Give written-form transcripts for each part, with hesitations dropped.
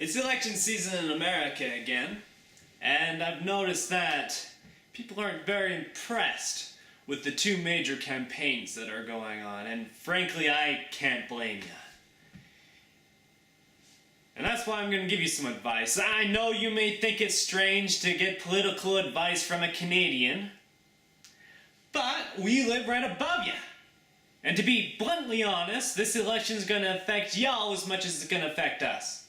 It's election season in America again, and I've noticed that people aren't very impressed with the two major campaigns that are going on, and frankly, I can't blame you. And that's why I'm going to give you some advice. I know you may think it's strange to get political advice from a Canadian, but we live right above you. And to be bluntly honest, this election is going to affect y'all as much as it's going to affect us.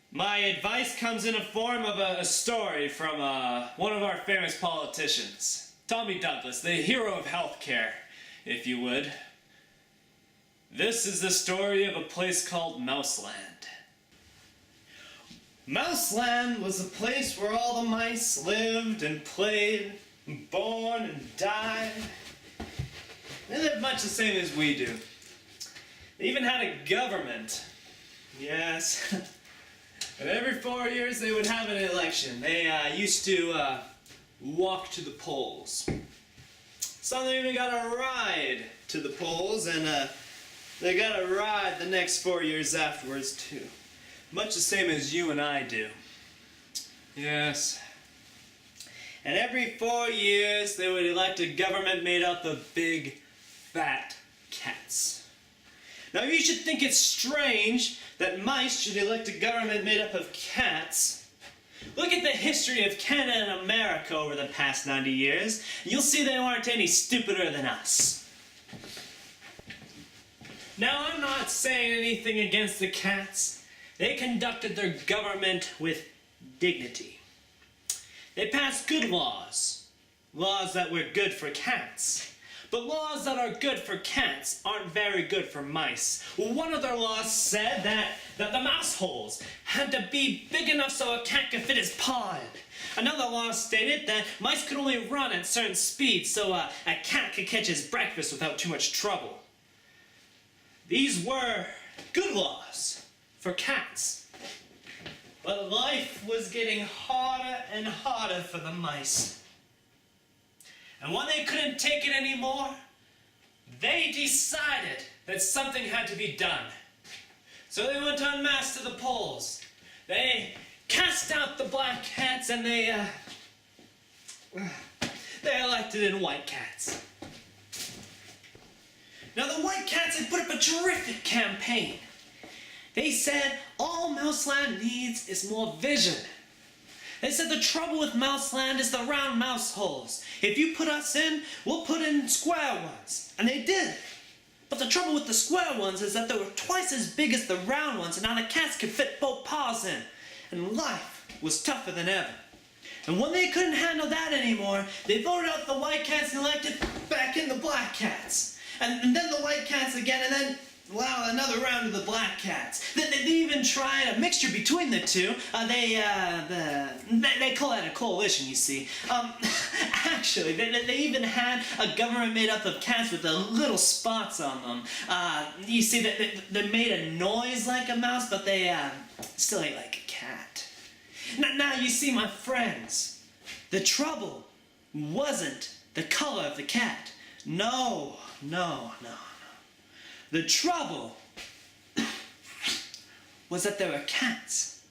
My advice comes in the form of a story from one of our famous politicians, Tommy Douglas, the hero of healthcare, if you would. This is the story of a place called Mouseland. Mouseland was a place where all the mice lived and played, and born and died. They lived much the same as we do. They even had a government. Yes. And every 4 years they would have an election. They used to walk to the polls. Some of them even got a ride to the polls, and they got a ride the next 4 years afterwards too. Much the same as you and I do. Yes. And every 4 years they would elect a government made up of big, fat cats. Now you should think it's strange that mice should elect a government made up of cats. Look at the history of Canada and America over the past 90 years, and you'll see they aren't any stupider than us. Now I'm not saying anything against the cats. They conducted their government with dignity. They passed good laws. Laws that were good for cats. But laws that are good for cats aren't very good for mice. One of their laws said that the mouse holes had to be big enough so a cat could fit his paw in. Another law stated that mice could only run at certain speeds so a cat could catch his breakfast without too much trouble. These were good laws for cats. But life was getting harder and harder for the mice. And when they couldn't take it anymore, they decided that something had to be done. So they went en masse to the polls. They cast out the black cats and they elected in white cats. Now the white cats had put up a terrific campaign. They said all Mouseland needs is more vision. They said the trouble with Mouseland is the round mouse holes. If you put us in, we'll put in square ones. And they did. But the trouble with the square ones is that they were twice as big as the round ones, and now the cats could fit both paws in. And life was tougher than ever. And when they couldn't handle that anymore, they voted out the white cats and elected back in the black cats. And then the white cats again, and then, well, another round of the black cats. They even tried a mixture between the two. They call that a coalition, you see. Actually, they even had a government made up of cats with the little spots on them. You see, they made a noise like a mouse, but they still ate like a cat. Now, you see, my friends, the trouble wasn't the color of the cat. No. The trouble was that they were cats.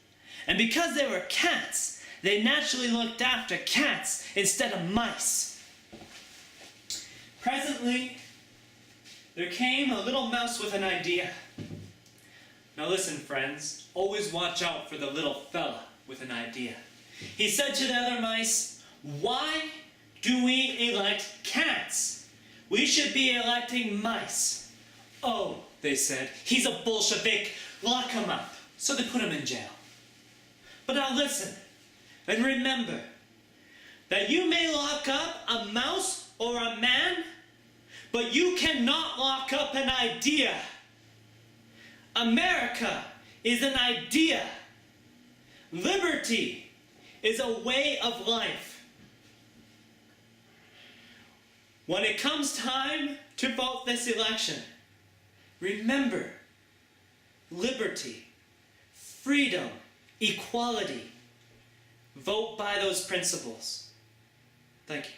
And because they were cats, they naturally looked after cats instead of mice. Presently, there came a little mouse with an idea. Now listen, friends, always watch out for the little fella with an idea. He said to the other mice, "Why do we elect cats? We should be electing mice." "Oh," they said, "he's a Bolshevik. Lock him up." So they put him in jail. But now listen, and remember that you may lock up a mouse or a man, but you cannot lock up an idea. America is an idea. Liberty is a way of life. When it comes time to vote this election, remember, liberty, freedom, equality. Vote by those principles. Thank you.